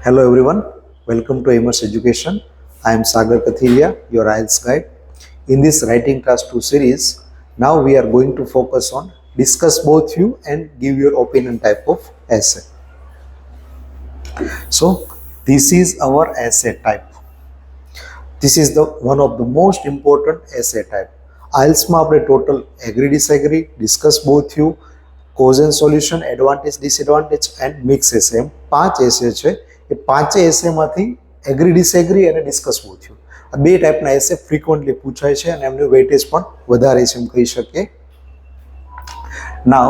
Hello everyone, welcome to Amos Education. I am Sagar Kathiria, your IELTS guide. In this Writing Task 2 series, now we are going to focus on discuss both view and give your opinion type of essay. So this is our essay type. This is the one of the most important essay type. IELTSમાં આપણે total agree disagree, discuss both view, cause and solution, advantage disadvantage and mix essay એમ 5 essay છે. એ પાંચે એસેમાંથી agree disagree અને discuss both view આ બે ટાઈપના એસે ફ્રીક્વન્ટલી પૂછાય છે અને એમનું વેટેજ પણ વધારે છે એમ કહી શકીએ. નાવ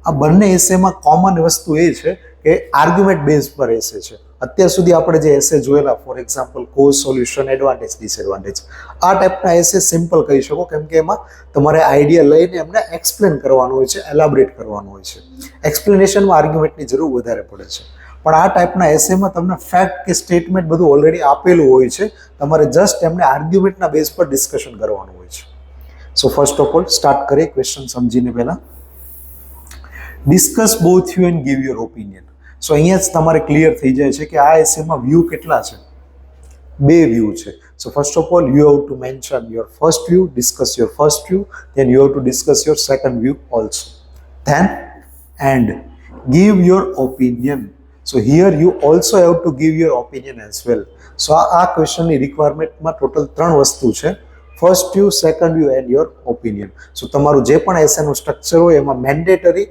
આ બંને એસેમાં કોમન વસ્તુ એ છે કે આર્ગ્યુમેન્ટ બેઝ પર એસે છે. અત્યાર સુધી આપણે જે એસે જોયેલા, for example cause solution, advantage disadvantage, આ ટાઈપના એસે સિમ્પલ કહી શકો કેમ કે એમાં તમારે આઈડિયા લઈને એમને એક્સપ્લેન કરવાનું હોય છે, એલાબરેટ કરવાનું હોય છે. એક્સપ્લેનેશનમાં આર્ગ્યુમેન્ટની જરૂર વધારે પડે છે. પણ આ ટાઈપના એસેમાં તમને ફેક્ટ કે સ્ટેટમેન્ટ બધું ઓલરેડી આપેલું હોય છે, તમારે જસ્ટ એમને આર્ગ્યુમેન્ટના બેઝ પર ડિસ્કશન કરવાનું હોય છે. So first of all start કરીએ ક્વેશ્ચન સમજીને પહેલા. Discuss both view and give your opinion. So અહીંયા જ તમારે ક્લિયર થઈ જાય છે કે આ એસેમાં વ્યૂ કેટલા છે? બે વ્યૂ છે. So first of all you have to mention your first view, discuss your first view, then you have to discuss your second view also, then and give your opinion. So here you also have to give your opinion as well. So આ ક્વેશ્ચનની રિક્વાયરમેન્ટમાં total 3 વસ્તુ છે: first view, second view and your opinion. So તમારું જે પણ એસેનું structure હોય એમાં mandatory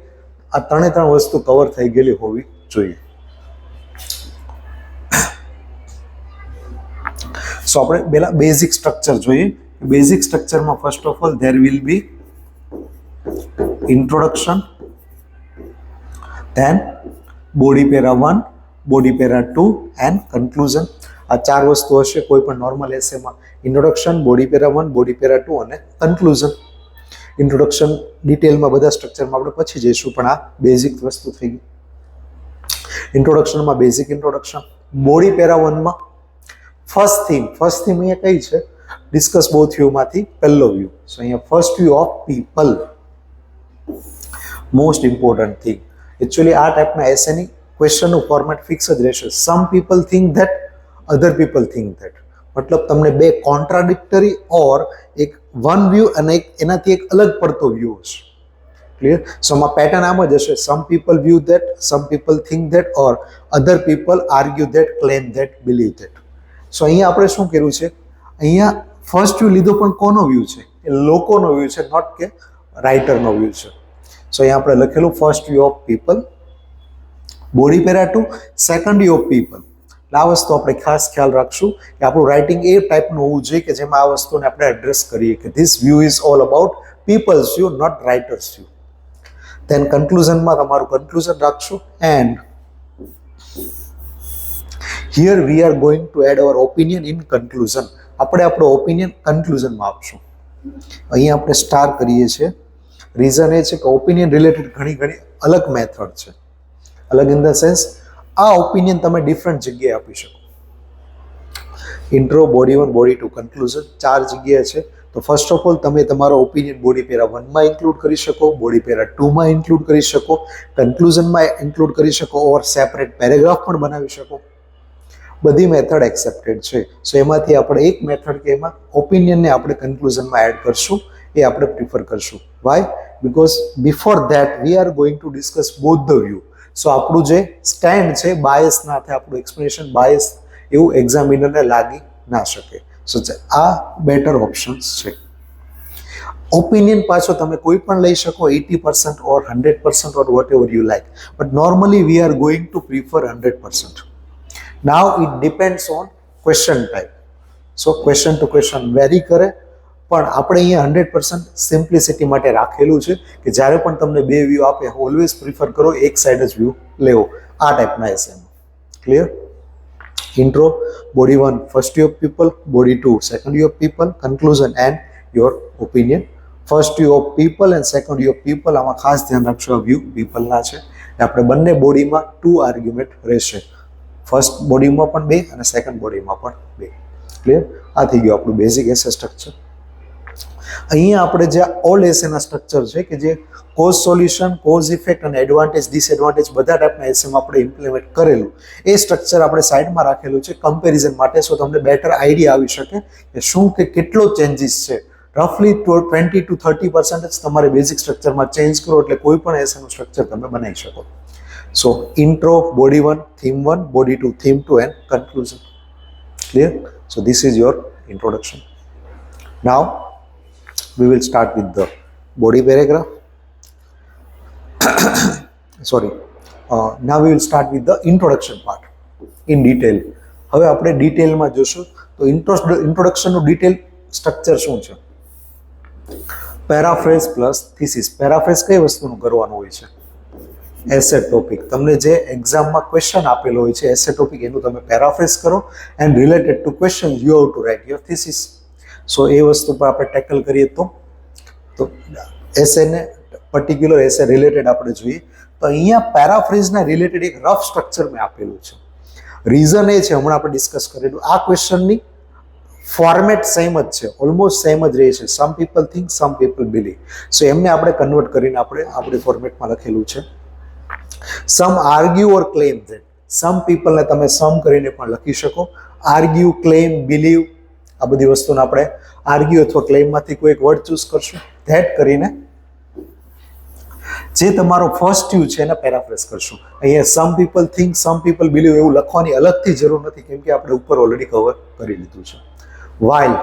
આ 3 વસ્તુ કવર થઈ ગયેલી હોવી જોઈએ. સો આપણે પહેલા બેઝિક સ્ટ્રક્ચર જોઈએ. બેઝિક સ્ટ્રક્ચરમાં first of all there will be introduction, then body para 1, body para 2 and conclusion. આ 4 વસ્તુ હશે કોઈ પણ નોર્મલ એસેમાં: introduction, body para 1, body para 2 અને કન્ક્લુઝન. ઇન્ટ્રોડક્શન ડિટેલમાં બધા સ્ટ્રક્ચરમાં આપણે પછી જઈશું, પણ આ બેઝિક વસ્તુ થઈ ગઈ. ઇન્ટ્રોડક્શનમાં બેઝિક ઇન્ટ્રોડક્શન. બોડી પેરા 1માં ફર્સ્ટ થીમ અહીંયા કઈ છે? ડિસ્કસ બોથ વ્યૂમાંથી પહેલો વ્યૂ. સો અહીંયા first view of people, most important thing. Actually આ ટાઈપના એસેની ક્વેશ્ચનનું ફોર્મેટ ફિક્સ જ રહેશે. સમ people think that, other people think that. મતલબ તમને બે કોન્ટ્રાડિક્ટરી ઓર એક વન વ્યૂ અને એક એનાથી એક અલગ પડતો વ્યૂ હશે. ક્લિયર? સો આમાં પેટર્ન આમ જ હશે: some people view that, some people think that, or other people argue that, claim that, believe that. So અહીંયા આપણે શું કર્યું છે? અહીંયા ફર્સ્ટ વ્યૂ લીધો, પણ કોનો વ્યૂ છે? એ લોકોનો વ્યૂ છે, નોટ કે રાઇટરનો વ્યૂ છે. સો અહીંયા આપણે લખેલું first view of people, body para 2, second view of people. આ વસ્તુ આપણે ખાસ ખ્યાલ રાખશું કે આપણું રાઇટિંગ એ ટાઈપનું હોવું જોઈએ કે જેમાં આ વસ્તુને આપણે એડ્રેસ કરીએ કે this view is all about people's view, not writer's view. Then કન્ક્લુઝનમાં તમારું કન્ક્લુઝન રાખશું. And here we are going to add our opinion in conclusion. આપણે આપણો ઓપિનિયન કન્ક્લુઝનમાં આપશું. અહીંયા આપણે સ્ટાર કરીએ છીએ. રીઝન એ છે કે ઓપિનિયન રિલેટેડ ઘણી અલગ મેથડ છે. અલગ ઇન ધ સેન્સ આ ઓપિનિયન તમે ડિફરન્ટ જગ્યાએ આપી શકો. ઇન્ટ્રો, બોડી 1, બોડી 2, કન્ક્લુઝન 4 જગ્યાએ છે. તો ફર્સ્ટ ઓફ ઓલ તમે તમારો ઓપિનિયન બોડી પેરા 1માં ઇન્ક્લુડ કરી શકો, બોડી પેરા 2માં ઇન્ક્લુડ કરી શકો, કન્ક્લુઝનમાં ઇન્ક્લુડ કરી શકો, ઓર સેપરેટ પેરેગ્રાફ પણ બનાવી શકો. બધી મેથડ એક્સેપ્ટેડ છે. સો એમાંથી આપણે એક મેથડ કે એમાં ઓપિનિયનને આપણે કન્ક્લુઝનમાં એડ કરશું, એ આપણે પ્રિફર કરશું. Why? Because before that we are going to discuss both the view. So આપણું જે સ્ટેન્ડ છે બાયસ ના થાય, આપણું એક્સપ્લેનેશન બાયસ એવું એક્ઝામિનરને લાગી ના શકે. સો આ બેટર ઓપ્શન્સ છે. ઓપિનિયન પાછો તમે કોઈ પણ લઈ શકો, 80% or 100% or whatever you like, but normally we are going to prefer 100%. Now it depends on question type. So question to question vary કરે, પણ આપણે અહીંયા 100% સિમ્પ્લિસિટી માટે રાખેલું છે કે જ્યારે પણ તમને બે વ્યૂ આપે, ઓલવેઝ પ્રિફર કરો એક સાઈડ જ વ્યૂ લેવો આ ટાઈપના એસેમાં. Clear? Intro, body 1 first view of people, body 2 second view of people, conclusion and your opinion. First view of people and second view of people, આમાં ખાસ ધ્યાન રાખશો આ વ્યૂ પીપલના છે. આપણે બંને બોડીમાં 2 આર્ગ્યુમેન્ટ રહેશે. ફર્સ્ટ બોડીમાં પણ 2 અને સેકન્ડ બોડીમાં પણ 2. ક્લિયર? આ થઈ ગયું આપણું બેઝિક એસે સ્ટ્રક્ચર. અહીંયા આપણે જે ઓલ એસેના સ્ટ્રક્ચર છે કે જે કોઝ સોલ્યુશન, કોઝ ઇફેક્ટ અને એડવાન્ટેજ ડિસએડવાન્ટેજ બધા ટાઈપના એસેમાં આપણે ઇમ્પ્લિમેન્ટ કરેલું એ સ્ટ્રક્ચર આપણે સાઈડમાં રાખેલું છે કમ્પેરિઝન માટે, સો તમને બેટર આઈડિયા આવી શકે કે શું કે કેટલો ચેન્જીસ છે. રફલી 20 to 30% તમારે બેઝિક સ્ટ્રક્ચરમાં ચેન્જ કરો એટલે કોઈ પણ એસેનું સ્ટ્રક્ચર તમે બનાવી શકો. So intro, body 1, theme 1, body 2, theme 2 and conclusion. Clear? So this is your introduction. Now we will start with the body paragraph. Sorry. Now we will start with the introduction part in detail. હવે આપણે ડિટેલમાં જોશું તો ઇન્ટ્રોડક્શનનું detail structure શું છે. પેરાફ્રેઝ plus thesis. પેરાફ્રેઝ કઈ વસ્તુનું કરવાનું હોય છે? એસે ટોપિક. તમને જે એક્ઝામમાં ક્વેશ્ચન આપેલો હોય છે એસે ટોપિક, એનું તમે પેરાફ્રેઝ કરો and related to question you have to write your thesis. So એ વસ્તુ પર આપણે ટેકલ કરીએ તો એસેને પર્ટિક્યુલર એસે રિલેટેડ આપણે જોઈએ તો અહીંયા પેરાફ્રેઝના રિલેટેડ એક રફ સ્ટ્રક્ચર મેં આપેલું છે. રીઝન એ છે, હમણાં આપણે ડિસ્કસ કરેલું, આ ક્વેશ્ચનની ફોર્મેટ સેમ જ છે, ઓલમોસ્ટ સેમ જ રહે છે. Some people think, some people believe. So એમને આપણે કન્વર્ટ કરીને આપણે ફોર્મેટમાં લખેલું છે. Some argue or claim that. Some પીપલને તમે સમ કરીને પણ લખી શકો. આર્ગ્યુ, ક્લેમ, બિલીવ, આ બધી વસ્તુને આપણે આર્ગ્યુ અથવા ક્લેમમાંથી કોઈ એક વર્ડ ચૂઝ કરશું. ધેટ કરીને જે તમારો ફર્સ્ટ યુ છે એને પેરાફ્રેઝ કરશું. અહીંયા સમ people think, some people believe એવું લખવાની અલગથી જરૂર નથી કેમ કે આપણે ઉપર ઓલરેડી કવર કરી લીધું છે. વાઇલ,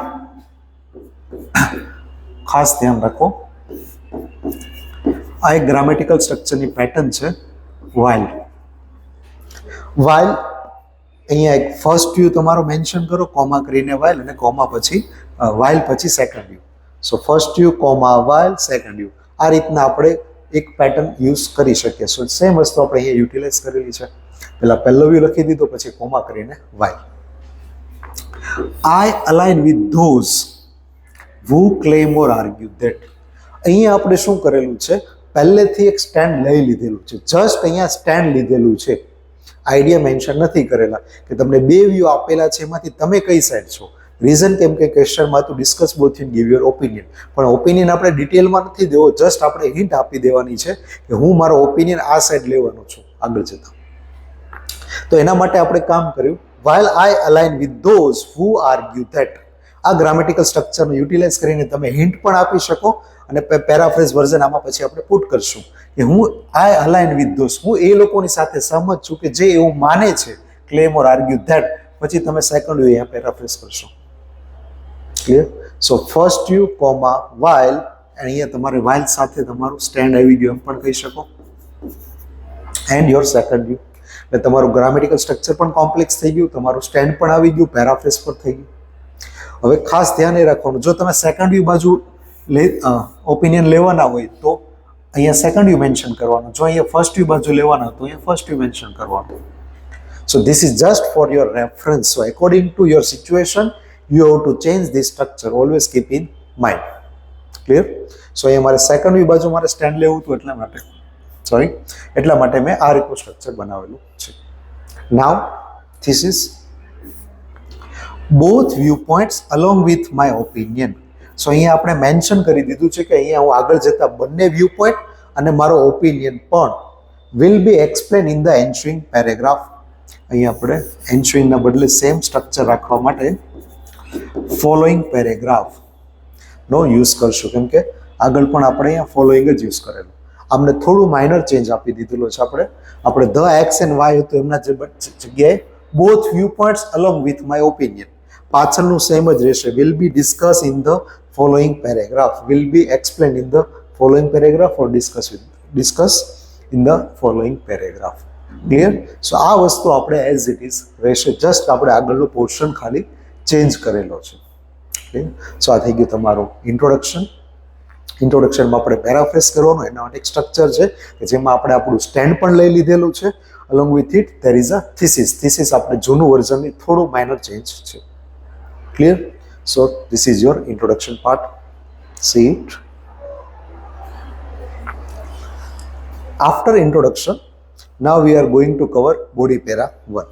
ખાસ ધ્યાન રાખો, આ એક ગ્રામેટિકલ સ્ટ્રક્ચરની પેટર્ન છે. વાઇલ અહીંયા એક ફર્સ્ટ યુ તમારો મેન્શન કરો, કોમા કરીને વાઇલ અને કોમા પછી વાઇલ પછી second you. So first you, comma, while, second you. આ રીતના આપણે એક પેટર્ન યુઝ કરી શકીએ. સો સેમ વસ્તુ આપણે અહીંયા યુટિલાઇઝ કરેલી છે. પહેલો વ્યૂ લખી દીધો, પછી કોમા કરીને while. I align with those who claim or argue that. અહીંયા આપણે શું કરેલું છે, પહેલેથી એક સ્ટેન્ડ લઈ લીધેલું છે. જસ્ટ અહીંયા સ્ટેન્ડ લીધેલું છે, આઈડિયા મેન્શન નથી કરેલા કે તમને બે વ્યૂ આપેલા છે એમાંથી તમે કઈ સાઈડ છો. રીઝન કેમ કે ક્વેશ્ચનમાં તો discuss both in give your opinion, પણ ઓપિનિયન આપણે ડિટેલમાં નથી દેવો, જસ્ટ આપણે હિન્ટ આપી દેવાની છે કે હું મારો ઓપિનિયન આ સાઈડ લેવાનો છું આગળ જતા. તો એના માટે આપણે કામ કર્યું, while I align with those who argue that. આ ગ્રામેટિકલ સ્ટ્રક્ચરને યુટિલાઇઝ કરીને તમે હિન્ટ પણ આપી શકો અને પેરાફ્રેઝ વર્ઝન આમાં પછી આપણે પુટ કરશું કે હું આઈ અલાઇન વિથ ધોઝ, હું એ લોકોની સાથે સહમત છું કે જે એવું માને છે, ક્લેમ ઓર આર્ગ્યુ ધેટ. પછી તમે સેકન્ડ યુ અહીંયા પેરાફ્રેઝ કરશો. Clear? So first you, comma, while, અહીંયા તમારે વાઇલ સાથે તમારું સ્ટેન્ડ આવી ગયું એમ પણ કહી શકો, એન્ડ યોર સેકન્ડ યુ. એટલે તમારું ગ્રામેટિકલ સ્ટ્રક્ચર પણ કોમ્પ્લેક્સ થઈ ગયું, તમારું સ્ટેન્ડ પણ આવી ગયું, પેરાફ્રેઝ પણ થઈ ગયું. હવે ખાસ ધ્યાન એ રાખવાનું, જો તમે સેકન્ડ વ્યૂ બાજુ ઓપિનિયન લેવાના હોય તો અહીંયા સેકન્ડ વ્યૂ મેન્શન કરવાનું, જો અહીંયા ફર્સ્ટ વ્યૂ બાજુ લેવાના હોય તો અહીંયા ફર્સ્ટ વ્યૂ મેન્શન કરવાનું. So this is just for your reference. So according to your situation you have to change this structure, always keep in mind. Clear? So અહીંયા મારે સેકન્ડ વ્યૂ બાજુ મારે સ્ટેન્ડ લેવું હતું એટલા માટે મેં આ રીતનું સ્ટ્રક્ચર બનાવેલું છે. Now thesis, both view points along with my opinion. So અહીંયા આપણે મેન્શન કરી દીધું છે કે અહીંયા હું આગળ જતા બંને વ્યૂ પોઈન્ટ અને મારો ઓપિનિયન પણ will be explain in the ensuing paragraph. અહીંયા આપણે એન્સ્યુઇંગના બદલે સેમ સ્ટ્રક્ચર રાખવા માટે ફોલોઈંગ પેરેગ્રાફ નો યુઝ કરશું કેમ કે આગળ પણ આપણે અહીંયા ફોલોઈંગ જ યુઝ કરેલું. અમને થોડું માઇનર ચેન્જ આપી દીધેલો છે. આપણે ધ એક્સ એન્ડ વાય હતું એમના જગ્યાએ both view points along with my opinion, પાછળનું સેમ જ રહેશે. Will be discuss in the following paragraph, will be explain in the following paragraph or discuss in the following paragraph. Clear? So આ વસ્તુ આપણે as it is રહેશે, just આપણે આગળનો portion ખાલી ચેન્જ કરેલો છે. ક્લિયર? સો આ થઈ ગયું તમારું ઇન્ટ્રોડક્શન. ઇન્ટ્રોડક્શનમાં આપણે પેરાફ્રેઝ કરવાનું, એના માટે એક સ્ટ્રક્ચર છે કે જેમાં આપણે આપણું સ્ટેન્ડ પણ લઈ લીધેલું છે. Along with it there is a thesis. Thesis આપણે જૂનું વર્ઝનની થોડું માઇનર ચેન્જ છે. Clear? So this is your introduction part. See it. After introduction, now we are going to cover body para 1.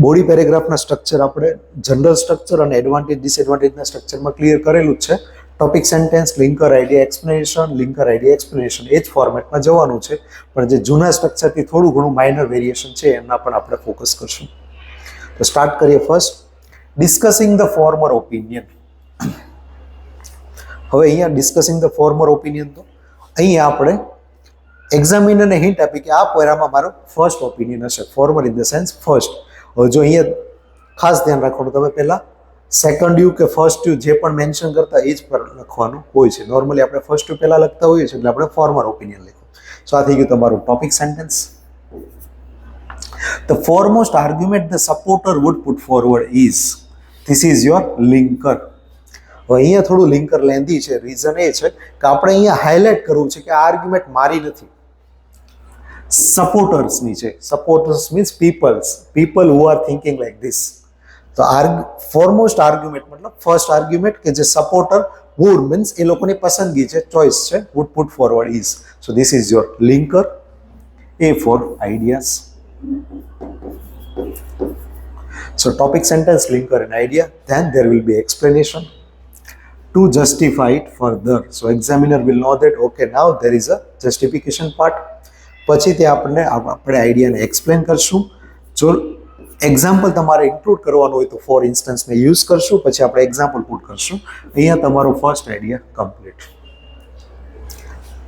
Body પેરેગ્રાફના સ્ટ્રક્ચર આપણે general structure અને advantage ડિસએડવાન્ટેજના સ્ટ્રક્ચરમાં ક્લિયર કરેલું જ છે. Topic sentence, linker idea explanation, linker idea explanation એ જ ફોર્મેટમાં જવાનું છે. પણ જે જૂના સ્ટ્રક્ચરથી થોડું ઘણું માઇનર વેરિએશન છે એના પણ આપણે ફોકસ કરશું. તો સ્ટાર્ટ કરીએ. First, discussing the former opinion. હવે અહીંયા ડિસ્કસિંગ ધ ફોર્મર ઓપિનિયન, તો અહીંયા આપણે એક્ઝામિનરને હિન્ટ આપી કે આ પેરામાં મારો ફર્સ્ટ ઓપિનિયન હશે. Former in the sense first. હવે જો અહીંયા ખાસ ધ્યાન રાખવાનું, તમે પહેલાં સેકન્ડ યુ કે ફર્સ્ટ યુ જે પણ મેન્શન કરતા એ જ પર લખવાનું હોય છે. નોર્મલી આપણે ફર્સ્ટ યુ પહેલાં લખતા હોઈએ છીએ એટલે આપણે ફોર્મર ઓપિનિયન લખો. સો આ થઈ ગયું તમારું topic sentence. The foremost argument the supporter would put forward is, this is your linker. હવે અહીંયા થોડું લિંકર લેન્ધી છે. રીઝન એ છે કે આપણે અહીંયા હાઇલાઇટ કરવું છે કે આ આર્ગ્યુમેન્ટ મારી નથી, સપોર્ટર્સની છે. Supporters means people who are thinking like this. તો ફોરમોસ્ટ આર્ગ્યુમેન્ટ મતલબ ફર્સ્ટ આર્ગ્યુમેન્ટ કે જે સપોર્ટર વુડ મીન્સ એ લોકોની પસંદગી છે, ચોઇસ છે, would put forward is. So this is your linker. A for ideas. So topic sentence, linker and idea. Then there will be explanation to justify it further. So examiner will know that okay, now there is a justification part. પછી તે આપણે આઈડિયાને explain કરશું. જો example તમારે include કરવાનું હોય તો four ઇન્સ્ટન્સને use કરશું, પછી આપણે એક્ઝામ્પલ પુટ કરશું. અહીંયા તમારો ફર્સ્ટ આઈડિયા કમ્પ્લીટ.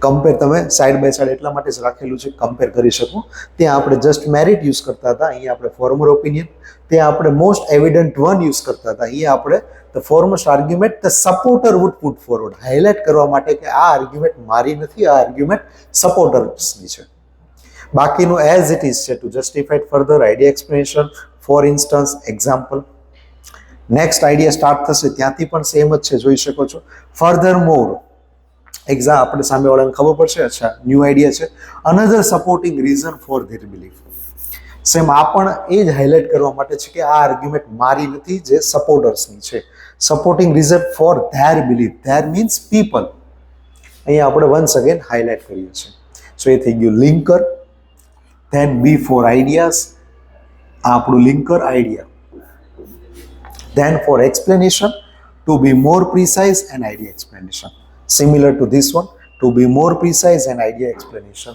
કમ્પેર તમે સાઈડ બાય સાઈડ એટલા માટે જ રાખેલું છે, કમ્પેર કરી શકો. ત્યાં આપણે જસ્ટ મેરિટ યુઝ કરતા હતા, અહીંયા આપણે ફોર્મર ઓપિનિયન. ત્યાં આપણે મોસ્ટ એવિડન્ટ વન યુઝ કરતા હતા, અહીંયા આપણે the foremost argument the supporter would put forward, highlight કરવા માટે કે આ આર્ગ્યુમેન્ટ મારી નથી, આ આર્ગ્યુમેન્ટ સપોર્ટર્સની છે. બાકીનું એઝ ઇટ ઇઝ છે. To justified further, idea explanation, for instance, example. Next idea start થશે ત્યાંથી પણ સેમ જ છે, જોઈ શકો છો. ફર્ધર મોર, આપણે સામેવાળાને ખબર પડશે, અચ્છા ન્યૂ આઈડિયા છે. Another supporting reason for their belief. Same આ પણ એ જ હાઇલાઇટ કરવા માટે છે કે આ આર્ગ્યુમેન્ટ મારી નથી, જે સપોર્ટર્સની છે. Supporting reason for their belief, there means people. અહીંયા આપણે વન્સ અગેન હાઇલાઇટ કરીએ છીએ. સો એ થઈ ગયું linker. Then B for ideas, આ આપણું linker idea. Then for explanation, to be more precise and idea explanation. Similar to this one, to be more precise and idea explanation.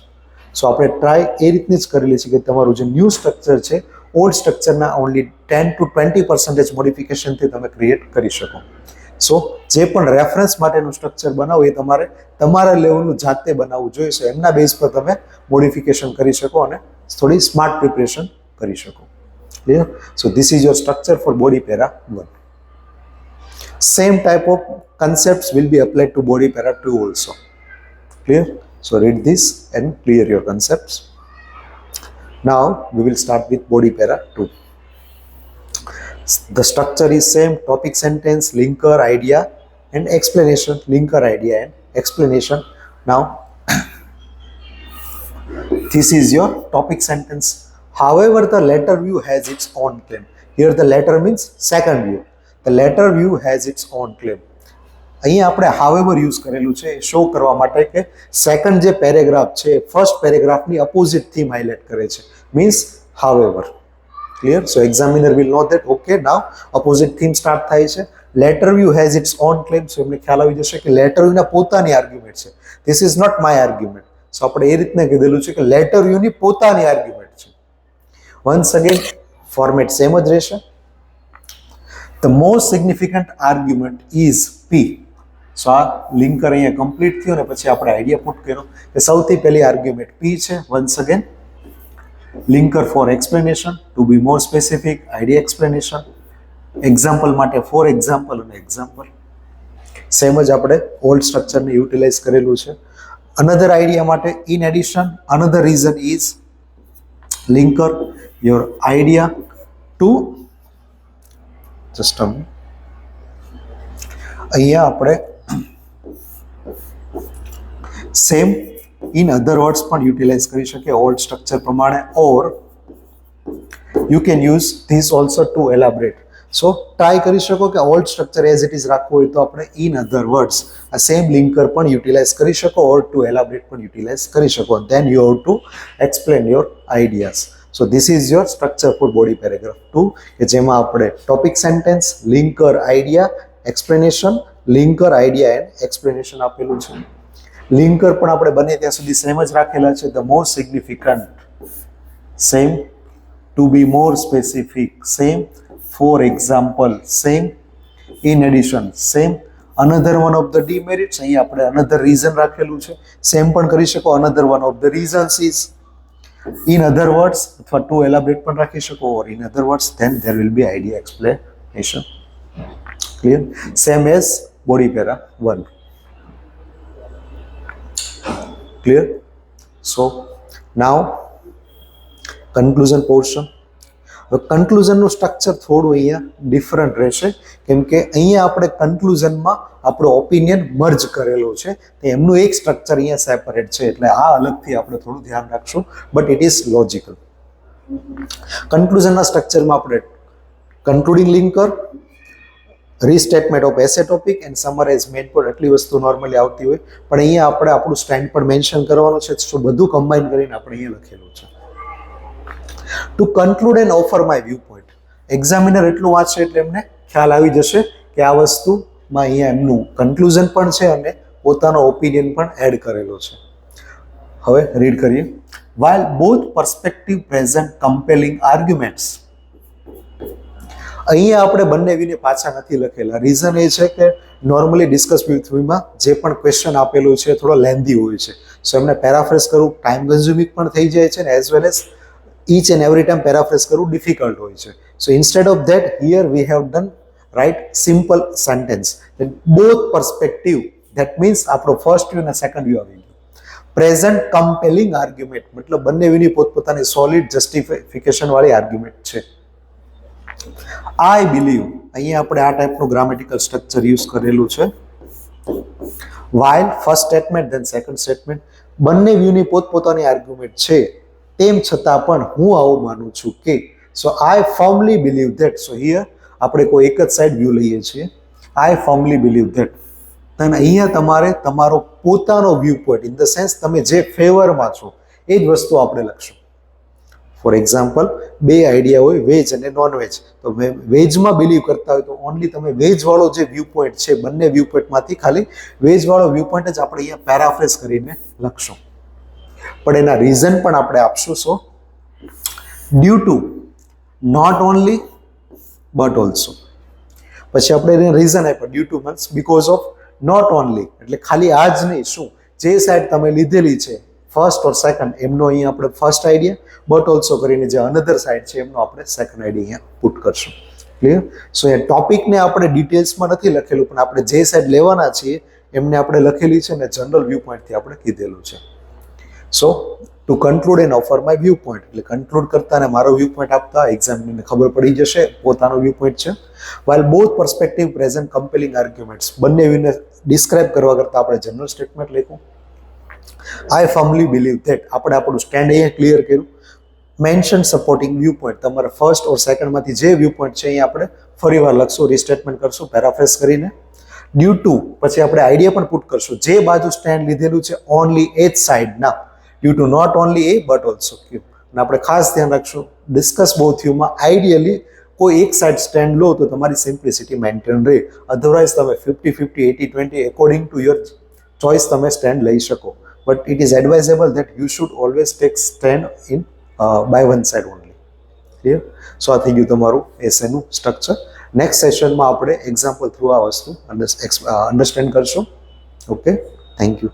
So આપણે try એ રીતની જ કરેલી છે કે તમારું જે ન્યૂ સ્ટ્રક્ચર છે, ઓલ્ડ સ્ટ્રક્ચરના ઓનલી 10 to 20% મોડિફિકેશનથી તમે ક્રિએટ કરી શકો. સો જે પણ રેફરન્સ માટેનું સ્ટ્રક્ચર બનાવો એ તમારે તમારા લેવલનું જાતે બનાવવું જોઈએ. સો એમના બેઝ પર તમે મોડિફિકેશન કરી શકો અને થોડી સ્માર્ટ પ્રિપરેશન કરી શકો. Clear? So this is your structure for body para 1. Same type of concepts will be applied to body para 2 also. Clear? So read this and clear your concepts. Now we will start with body para 2. The structure is same: topic sentence, linker, idea and explanation. Linker, idea and explanation. Now this is your topic sentence. However, the latter view has its own claim. Here the latter means second view. The latter view has its own claim. અહીંયા આપણે however use કરેલું છે show કરવા માટે કે second જે paragraph છે first પેરેગ્રાફની અપોઝિટ થીમ હાઇલાઇટ કરે છે, means however. Clear? So examiner will know that okay now opposite theme start થાય છે. Latter view has its own claim. So એમને ખ્યાલ આવી જશે કે લેટર વ્યૂના પોતાની આર્ગ્યુમેન્ટ છે. This is not my argument. So આપણે એ રીતના કીધેલું છે કે લેટર વ્યૂની પોતાની આર્ગ્યુમેન્ટ છે. વન્સ અગેન ફોર્મેટ સેમ જ રહેશે. The most significant argument is P. સો આ લિંકર અહીંયા કમ્પ્લીટ થયું અને પછી આપણે આઈડિયા પુટ કર્યો કે સૌથી પહેલી આર્ગ્યુમેન્ટ P છે. Once again linker for explanation, to be more specific, idea explanation, example માટે ફોર એક્ઝામ્પલ અને એક્ઝામ્પલ. સેમ જ આપણે ઓલ્ડ સ્ટ્રક્ચરને યુટિલાઇઝ કરેલું છે. અનધર આઈડિયા માટે in addition another reason is linker your idea to just અહીંયા આપણે સેમ ઇન અધર વર્ડ્સ પણ યુટિલાઇઝ કરી શકીએ ઓલ્ડ સ્ટ્રક્ચર પ્રમાણે, or you can use this also to elaborate. So try કરી શકો કે old structure as it is રાખવું હોય તો આપણે ઇન અધર વર્ડ્સ આ સેમ લિંકર પણ યુટિલાઇઝ કરી શકો, ઓર ટુ એલાબરેટ પણ યુટિલાઇઝ કરી શકો. Then you have to explain your ideas. So this is your structure for body paragraph 2 કે જેમાં આપણે topic sentence, linker, idea, explanation, linker, idea and explanation આપેલું છે. લિંકર પણ આપણે બને ત્યાં સુધી સેમ જ રાખેલા છે. The most significant, same. To be more specific, same. For example, same. In addition, same. Another one of the demerits, અહીંયા આપણે અનધર રીઝન રાખેલું છે, સેમ પણ કરી શકો. Another one of the reasons is, in other words, અથવા to elaborate પણ રાખી શકો, or in other words, then there will be idea explanation. Clear? Same as body para 1. Clear? So now conclusion portion. હવે કન્ક્લુઝનનું structure થોડું અહીંયા different રહેશે, કેમ કે અહીંયા આપણે કન્ક્લુઝનમાં આપણો ઓપિનિયન મર્જ કરેલો છે, તો એમનું એક સ્ટ્રક્ચર અહીંયા સેપરેટ છે, એટલે આ અલગથી આપણે થોડું ધ્યાન રાખશું, બટ ઇટ ઇઝ લોજિકલ. કન્ક્લુઝનના સ્ટ્રક્ચરમાં આપણે concluding linker, restatement of essay topic and summarize main point, એટલી વસ્તુ નોર્મલી આવતી હોય, પણ અહીંયા આપણે આપણું સ્ટેન્ડ પણ મેન્શન કરવાનું છે, તો બધું કમ્બાઈન કરીને આપણે અહીંયા લખેલું છે. To conclude and offer my view point. Examiner એટલું વાંચશે એટલે એમને ખ્યાલ આવી જશે કે આ વસ્તુમાં અહીંયા એમનું કન્ક્લુઝન પણ છે અને પોતાનો ઓપિનિયન પણ એડ કરેલો છે. હવે રીડ કરીએ. while both perspective present compelling arguments. અહીંયા આપણે બંને વ્યૂને પાછા નથી લખેલા. રીઝન એ છે કે નોર્મલી ડિસ્કસ વિથ વ્યૂમાં જે પણ ક્વેશ્ચન આપેલું છે થોડો લેન્ધી હોય છે, સો એમને પેરાફ્રેઝ કરવું ટાઈમ કન્ઝ્યુમિંગ પણ થઈ જાય છે ને as well as each and every time paraphrase કરવું ડિફિકલ્ટ હોય છે. So instead of that, here we have done write simple sentence. Then both perspective, that means આપણો ફર્સ્ટ વ્યૂ અને સેકન્ડ વ્યૂ આવી ગયું. પ્રેઝન્ટ કમ્પેલિંગ આર્ગ્યુમેન્ટ મતલબ બંને વ્યૂની પોતપોતાની સોલિડ જસ્ટિફિકેશન વાળી આર્ગ્યુમેન્ટ છે. આઈ બિલીવ, અહીંયા આપણે આ ટાઈપનું ગ્રામેટિકલ સ્ટ્રક્ચર યુઝ કરેલું છે. while first statement than second statement, બંને વ્યૂની પોતપોતાની આર્ગ્યુમેન્ટ છે, તેમ છતાં પણ હું આવું માનું છું કે. So I firmly believe that. So here આપણે કોઈ એક જ સાઈડ વ્યૂ લઈએ છીએ. I firmly believe that. અને અહીંયા તમારે તમારો પોતાનો view point in the sense તમે જે ફેવરમાં છો એ જ વસ્તુ આપણે લખશું. ફોર એક્ઝામ્પલ, બે આઈડિયા હોય વેજ અને નોન વેજ, તો વેજમાં બિલીવ કરતા હોય તો ઓનલી તમે વેજ વાળો જે વ્યૂ પોઈન્ટ છે બંને વ્યૂ પોઈન્ટમાંથી ખાલી વેજ વાળો વ્યૂ પોઈન્ટ જ આપણે અહીંયા પેરાફ્રેઝ કરીને લખશું, પણ એના રીઝન પણ આપણે આપશું. So due to, not only but also. પછી આપણે એને રીઝન આપ્યો. Due to means because of, not only એટલે ખાલી આ જ નહીં, શું જે સાઈડ તમે લીધેલી છે ફર્સ્ટ ઓર સેકન્ડ એમનો અહીંયા આપણે ફર્સ્ટ આઈડિયા, બટ ઓલ્સો કરીને જે અનધર સાઈડ છે એમનો આપણે સેકન્ડ આઈડિયા અહીંયા પુટ કરશું. ક્લિયર? સો એ ટોપિકને આપણે ડિટેલ્સમાં નથી લખેલું, પણ આપણે જે સાઈડ લેવાના છીએ એમને આપણે લખેલી છે ને જનરલ વ્યૂ પોઈન્ટથી આપણે કીધેલું છે. So to conclude and offer my view point, એટલે કન્ક્લુડ કરતા અને મારો વ્યૂ પોઈન્ટ આપતા એક્ઝામિનરને ખબર પડી જશે પોતાનો વ્યૂ પોઈન્ટ છે. while both perspective present compelling arguments, બંને વ્યૂને ડિસ્ક્રાઇબ કરવા કરતા આપણે જનરલ સ્ટેટમેન્ટ લખ્યું. આઈ ફર્મલી બિલીવ ધેટ, આપણે આપણું સ્ટેન્ડ અહીંયા ક્લિયર કર્યું. મેન્શન સપોર્ટિંગ વ્યૂ પોઈન્ટ, તમારે ફર્સ્ટ ઓર સેકન્ડમાંથી જે વ્યૂ પોઈન્ટ છે અહીંયા આપણે ફરીવાર લખશું, રિસ્ટેટમેન્ટ કરશું પેરાફ્રેઝ કરીને. ડ્યુ ટુ, પછી આપણે આઈડિયા પણ પુટ કરશું, જે બાજુ સ્ટેન્ડ લીધેલું છે ઓનલી એ જ સાઈડના, due to not only A but also Q. અને આપણે ખાસ ધ્યાન રાખશું ડિસ્કસ બોથ વ્યૂમાં આઈડિયલી કોઈ એક સાઈડ સ્ટેન્ડ લો તો તમારી સિમ્પ્લિસિટી મેન્ટેન રહે, અધરવાઇઝ તમે 50-50, 80-20 એકોર્ડિંગ ટુ યોર ચોઇસ તમે સ્ટેન્ડ લઈ શકો, but it is advisable that you should always take stand in by one side only. Clear? So આ થઈ ગયું તમારું એસેનું સ્ટ્રક્ચર. નેક્સ્ટ સેશનમાં આપણે એક્ઝામ્પલ થ્રુ આ વસ્તુ અન્ડરસ્ટેન્ડ કરશું. Okay, thank you.